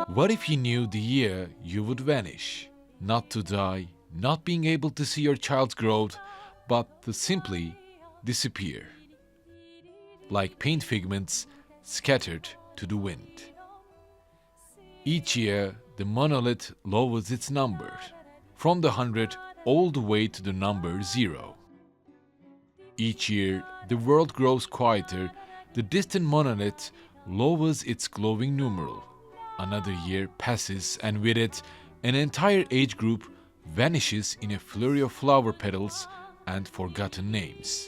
What if you knew the year you would vanish, not to die, not being able to see your child's growth, but to simply disappear, like paint pigments scattered to the wind? Each year, the monolith lowers its number, from the 100 all the way to the number 0. Each year, the world grows quieter, the distant monolith lowers its glowing numeral. Another year passes, and with it, an entire age group vanishes in a flurry of flower petals and forgotten names.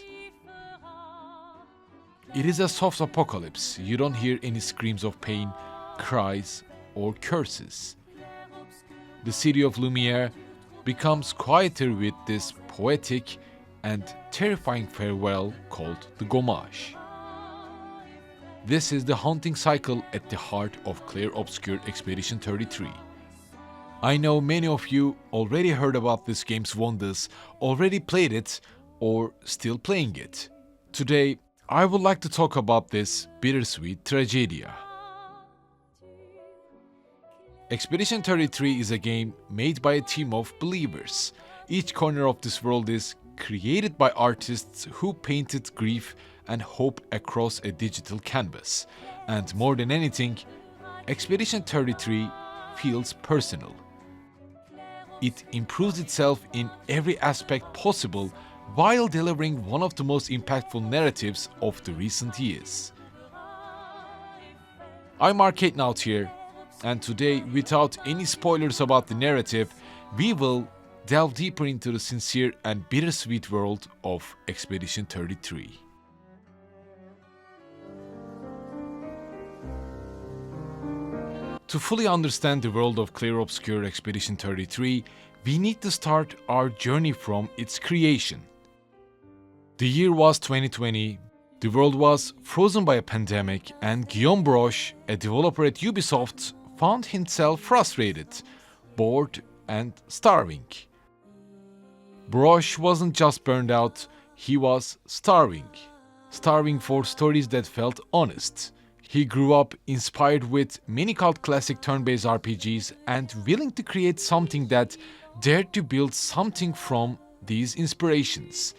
It is a soft apocalypse. You don't hear any screams of pain, cries, or curses. The city of Lumiere becomes quieter with this poetic and terrifying farewell called the Gommage. This is the haunting cycle at the heart of Clair Obscur Expedition 33. I know many of you already heard about this game's wonders, already played it, or still playing it. Today, I would like to talk about this bittersweet tragedia. Expedition 33 is a game made by a team of believers. Each corner of this world is created by artists who painted grief and hope across a digital canvas. And more than anything, Expedition 33 feels personal. It improves itself in every aspect possible while delivering one of the most impactful narratives of the recent years. I'm Arcadenaut here, and today, without any spoilers about the narrative, we will delve deeper into the sincere and bittersweet world of Expedition 33. To fully understand the world of Clair Obscur Expedition 33, we need to start our journey from its creation. The year was 2020, the world was frozen by a pandemic, and Guillaume Broche, a developer at Ubisoft, found himself frustrated, bored, and starving. Broche wasn't just burned out, he was starving. Starving for stories that felt honest. He grew up inspired with many cult classic turn-based RPGs and willing to create something that dared to build something from these inspirations.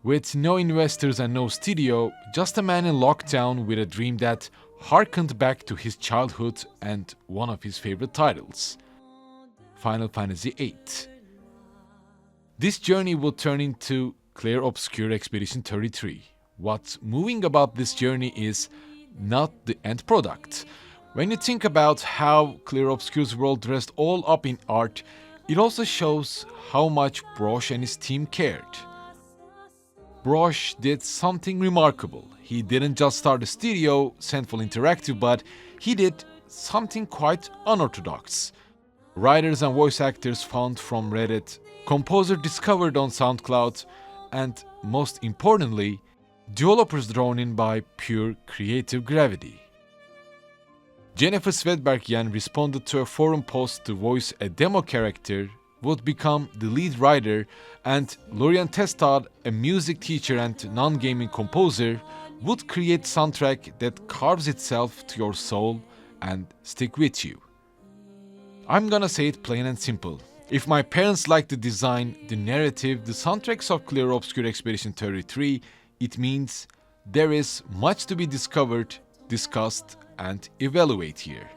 With no investors and no studio, just a man in lockdown with a dream that harkened back to his childhood and one of his favorite titles, Final Fantasy VIII. This journey would turn into Clair Obscur Expedition 33. What's moving about this journey is not the end product. When you think about how Clair Obscur's world dressed all up in art, it also shows how much Broche and his team cared. Broche did something remarkable. He didn't just start a studio, Central Interactive, but he did something quite unorthodox. Writers and voice actors found from Reddit, composer discovered on SoundCloud, and most importantly, developers drawn in by pure creative gravity. Jennifer Svedbergyan responded to a forum post to voice a demo character, would become the lead writer, and Lorian Testad, a music teacher and non-gaming composer, would create soundtrack that carves itself to your soul and stick with you. I'm gonna say it plain and simple. If my parents like the design, the narrative, the soundtracks of Clair Obscur Expedition 33, it means there is much to be discovered, discussed, and evaluate here.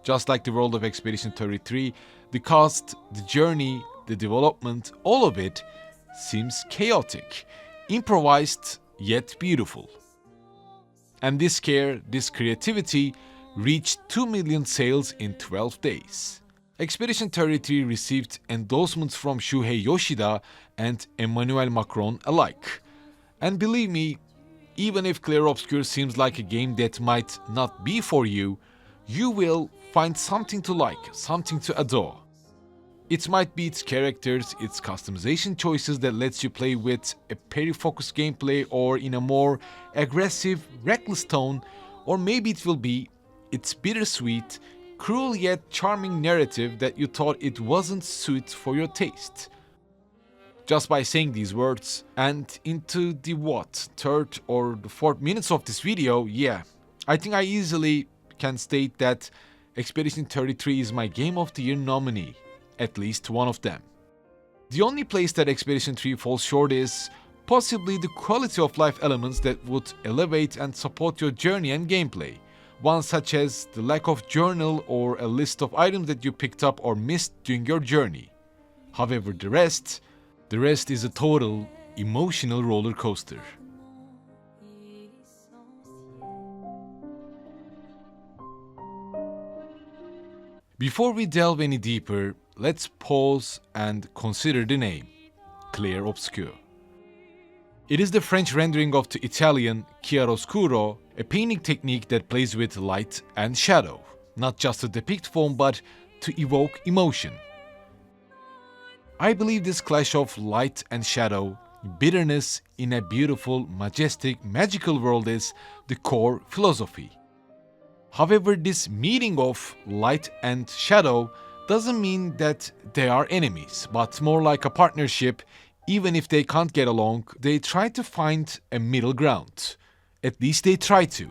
Just like the world of Expedition 33, the cast, the journey, the development, all of it seems chaotic, improvised, yet beautiful. And this care, this creativity, reached 2 million sales in 12 days. Expedition 33 received endorsements from Shuhei Yoshida and Emmanuel Macron alike. And believe me, even if Clair Obscur seems like a game that might not be for you, you will find something to like, something to adore. It might be its characters, its customization choices that lets you play with a parry-focused gameplay or in a more aggressive, reckless tone, or maybe it will be its bittersweet, cruel yet charming narrative that you thought it wasn't suited for your taste. just by saying these words. And into the third or the fourth minutes of this video, yeah, I think I easily can state that Expedition 33 is my Game of the Year nominee, at least one of them. The only place that Expedition 3 falls short is possibly the quality of life elements that would elevate and support your journey and gameplay. Ones such as the lack of journal or a list of items that you picked up or missed during your journey. However, the rest is a total emotional roller coaster. Before we delve any deeper, let's pause and consider the name, Clair Obscur. It is the French rendering of the Italian chiaroscuro, a painting technique that plays with light and shadow, not just to depict form but to evoke emotion. I believe this clash of light and shadow, bitterness in a beautiful, majestic, magical world is the core philosophy. However, this meeting of light and shadow doesn't mean that they are enemies, but more like a partnership. Even if they can't get along, they try to find a middle ground. At least they try to.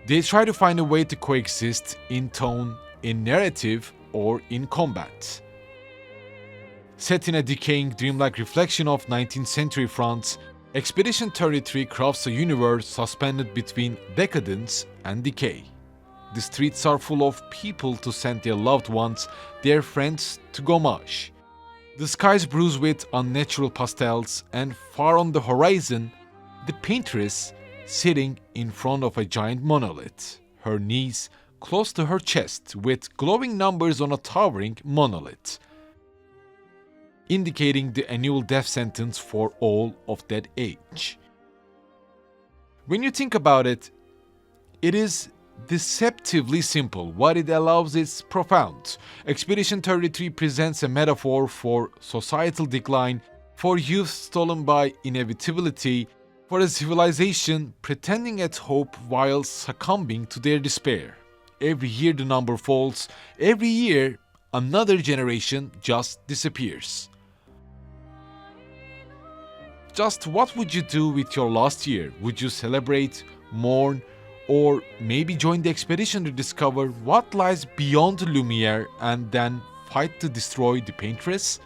They try to find a way to coexist in tone, in narrative, or in combat. Set in a decaying, dreamlike reflection of 19th century France, Expedition 33 crafts a universe suspended between decadence and decay. The streets are full of people to send their loved ones, their friends to gomage. The skies bruise with unnatural pastels, and far on the horizon, the Paintress sitting in front of a giant monolith, her knees close to her chest with glowing numbers on a towering monolith, indicating the annual death sentence for all of that age. When you think about it, it is deceptively simple. What it allows is profound. Expedition 33 presents a metaphor for societal decline, for youth stolen by inevitability, for a civilization pretending at hope while succumbing to their despair. Every year the number falls, every year another generation just disappears. Just what would you do with your last year? Would you celebrate, mourn, or maybe join the expedition to discover what lies beyond Lumiere and then fight to destroy the Paintress?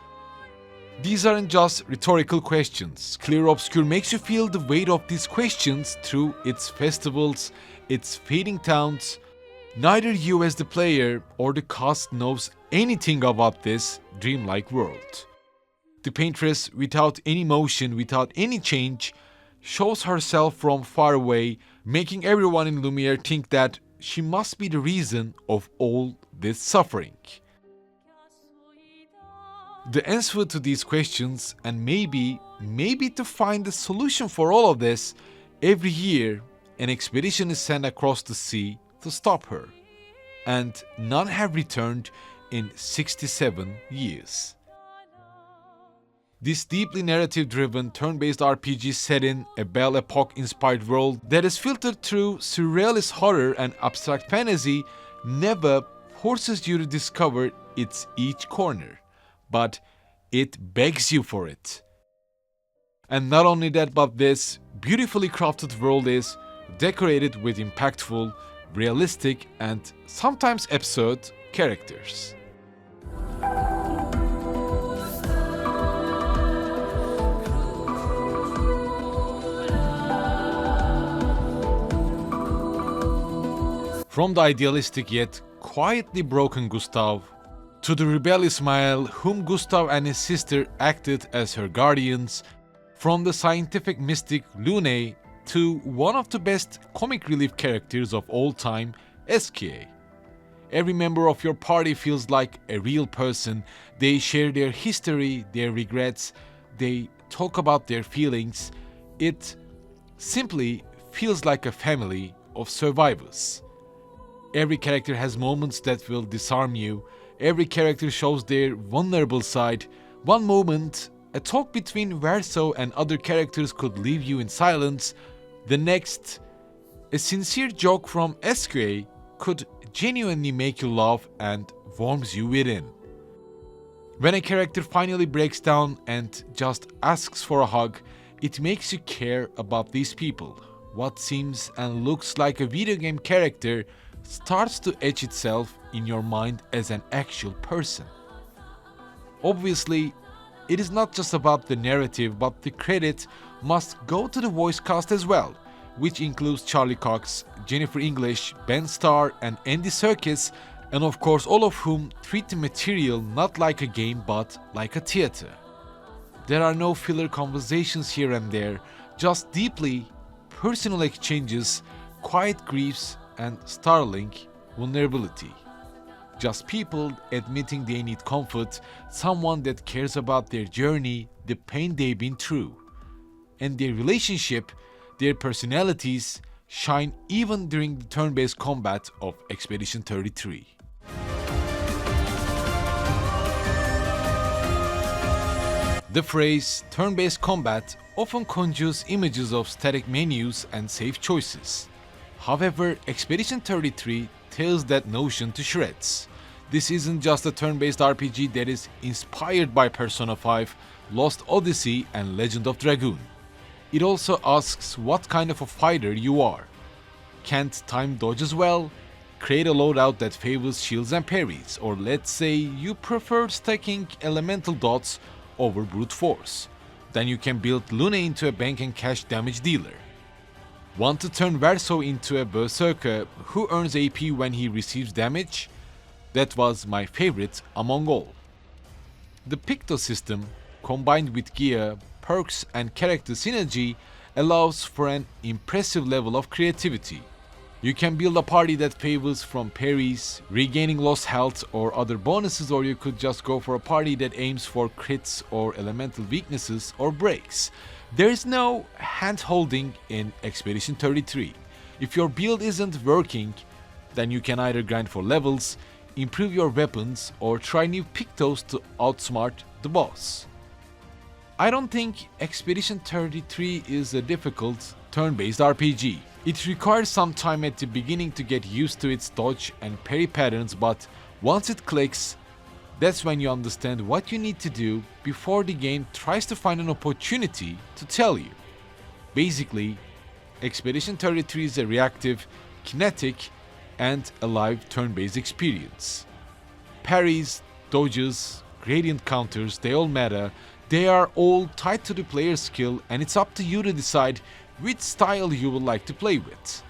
These aren't just rhetorical questions. Clair Obscur makes you feel the weight of these questions through its festivals, its fading towns. Neither you as the player or the cast knows anything about this dreamlike world. The Paintress, without any motion, without any change, shows herself from far away, making everyone in Lumiere think that she must be the reason of all this suffering. The answer to these questions, and maybe to find a solution for all of this, every year an expedition is sent across the sea to stop her, and none have returned in 67 years. This deeply narrative-driven, turn-based RPG set in a Belle Époque-inspired world that is filtered through surrealist horror and abstract fantasy never forces you to discover its each corner, but it begs you for it. And not only that, but this beautifully crafted world is decorated with impactful, realistic, and sometimes absurd characters. From the idealistic yet quietly broken Gustave, to the rebellious Maëlle whom Gustave and his sister acted as her guardians, from the scientific mystic Lune to one of the best comic relief characters of all time, Esquier. Every member of your party feels like a real person. They share their history, their regrets, they talk about their feelings. It simply feels like a family of survivors. Every character has moments that will disarm you. Every character shows their vulnerable side. One moment, a talk between Verso and other characters could leave you in silence. The next, a sincere joke from Esquier could genuinely make you laugh and warms you within. When a character finally breaks down and just asks for a hug, it makes you care about these people. What seems and looks like a video game character starts to etch itself in your mind as an actual person. Obviously, it is not just about the narrative, but the credit must go to the voice cast as well, which includes Charlie Cox, Jennifer English, Ben Starr, and Andy Serkis, and of course all of whom treat the material not like a game but like a theater. There are no filler conversations here and there, just deeply personal exchanges, quiet griefs, and startling vulnerability. Just people admitting they need comfort, someone that cares about their journey, the pain they've been through. And their relationship, their personalities, shine even during the turn-based combat of Expedition 33. The phrase turn-based combat often conjures images of static menus and safe choices. However, Expedition 33 tears that notion to shreds. This isn't just a turn-based RPG that is inspired by Persona 5, Lost Odyssey, and Legend of Dragoon. It also asks what kind of a fighter you are. Can't time dodges well? Create a loadout that favors shields and parries, or let's say you prefer stacking elemental dots over brute force. Then you can build Lune into a bank and cash damage dealer. Want to turn Verso into a berserker who earns AP when he receives damage? That was my favorite among all. The Picto system, combined with gear, perks and character synergy, allows for an impressive level of creativity. You can build a party that favors from parries, regaining lost health or other bonuses, or you could just go for a party that aims for crits or elemental weaknesses or breaks. There is no hand-holding in Expedition 33. If your build isn't working, then you can either grind for levels, improve your weapons, or try new Pictos to outsmart the boss. I don't think Expedition 33 is a difficult turn-based RPG. It requires some time at the beginning to get used to its dodge and parry patterns, but once it clicks, that's when you understand what you need to do before the game tries to find an opportunity to tell you. Basically, Expedition 33 is a reactive, kinetic, and alive turn-based experience. Parries, dodges, gradient counters, they all matter. They are all tied to the player's skill, and it's up to you to decide which style you would like to play with.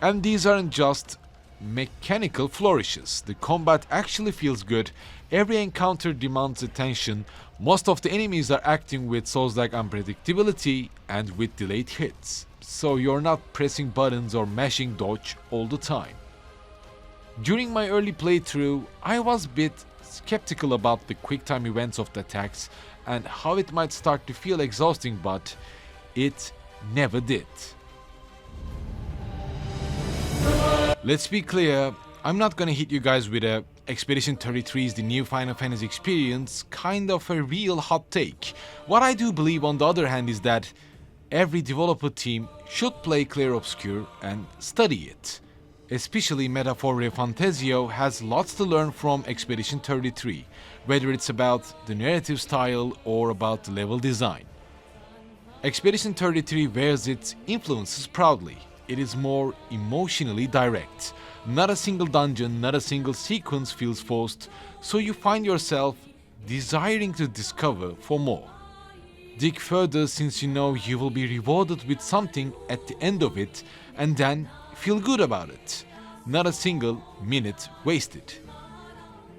And these aren't just mechanical flourishes. The combat actually feels good. Every encounter demands attention. Most of the enemies are acting with Souls-like unpredictability and with delayed hits, so you're not pressing buttons or mashing dodge all the time. During my early playthrough, I was a bit skeptical about the quick time events of the attacks and how it might start to feel exhausting, but it never did. Let's be clear, I'm not gonna hit you guys with a Expedition 33 is the new Final Fantasy experience, kind of a real hot take. What I do believe on the other hand is that every developer team should play Clair Obscur and study it. Especially Metaphor Refantasio has lots to learn from Expedition 33, whether it's about the narrative style or about the level design. Expedition 33 wears its influences proudly. It is more emotionally direct. Not a single dungeon, not a single sequence feels forced, so you find yourself desiring to discover for more. Dig further since you know you will be rewarded with something at the end of it, and then feel good about it. Not a single minute wasted.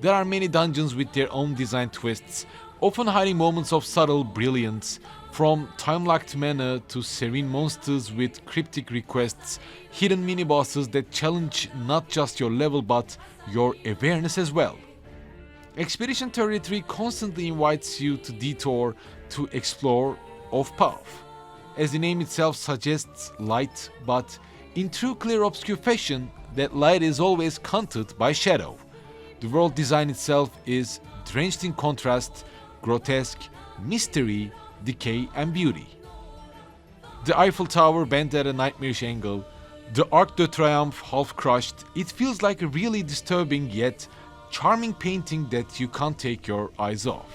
There are many dungeons with their own design twists, often hiding moments of subtle brilliance, from time-locked mana to serene monsters with cryptic requests, hidden mini-bosses that challenge not just your level but your awareness as well. Expedition 33 constantly invites you to detour, to explore off-path. As the name itself suggests, light, but in true Clair Obscur fashion, that light is always countered by shadow. The world design itself is drenched in contrast, grotesque, mystery, decay and beauty. The Eiffel Tower bent at a nightmarish angle, the Arc de Triomphe half crushed, it feels like a really disturbing yet charming painting that you can't take your eyes off.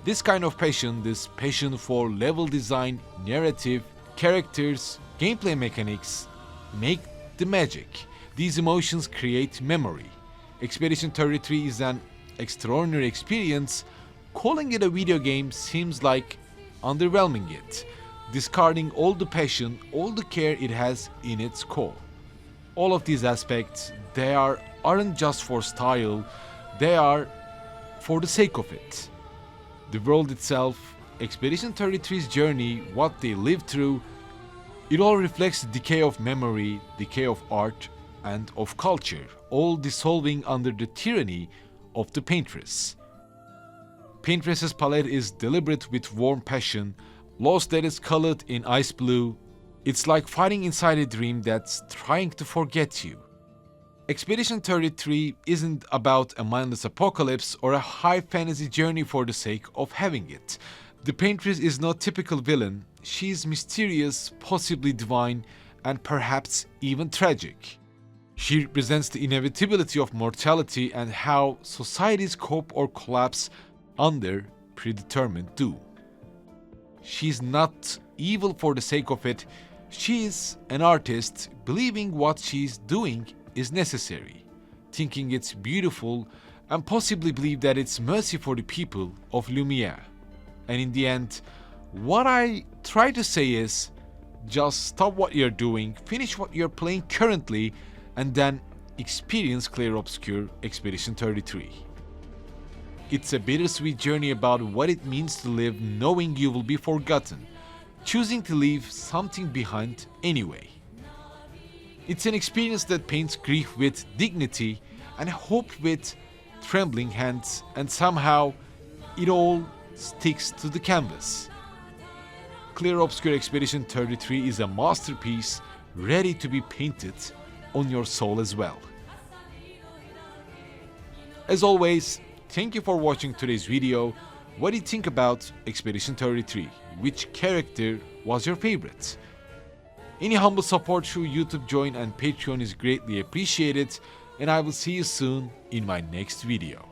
This kind of passion, this passion for level design, narrative, characters, gameplay mechanics, make the magic. These emotions create memory. Expedition 33 is an extraordinary experience. Calling it a video game seems like underwhelming it, discarding all the passion, all the care it has in its core. All of these aspects, aren't just for style, they are for the sake of it. The world itself, Expedition 33's journey, what they lived through, it all reflects the decay of memory, decay of art, and of culture, all dissolving under the tyranny of the Paintress. Paintress's palette is deliberate with warm passion, lost that is colored in ice blue. It's like fighting inside a dream that's trying to forget you. Expedition 33 isn't about a mindless apocalypse or a high fantasy journey for the sake of having it. The Paintress is no typical villain. She's mysterious, possibly divine, and perhaps even tragic. She represents the inevitability of mortality and how societies cope or collapse under predetermined doom. She's not evil for the sake of it. She is an artist believing what she's doing is necessary, thinking it's beautiful, and possibly believe that it's mercy for the people of Lumiere. And in the end, what I try to say is, just stop what you're doing, finish what you're playing currently, and then experience Clair Obscur Expedition 33. It's a bittersweet journey about what it means to live knowing you will be forgotten, choosing to leave something behind anyway. It's an experience that paints grief with dignity and hope with trembling hands, and somehow it all sticks to the canvas. Clair Obscur Expedition 33 is a masterpiece ready to be painted on your soul as well. As always, thank you for watching today's video. What do you think about Expedition 33? Which character was your favorite? Any humble support through YouTube join and Patreon is greatly appreciated, and I will see you soon in my next video.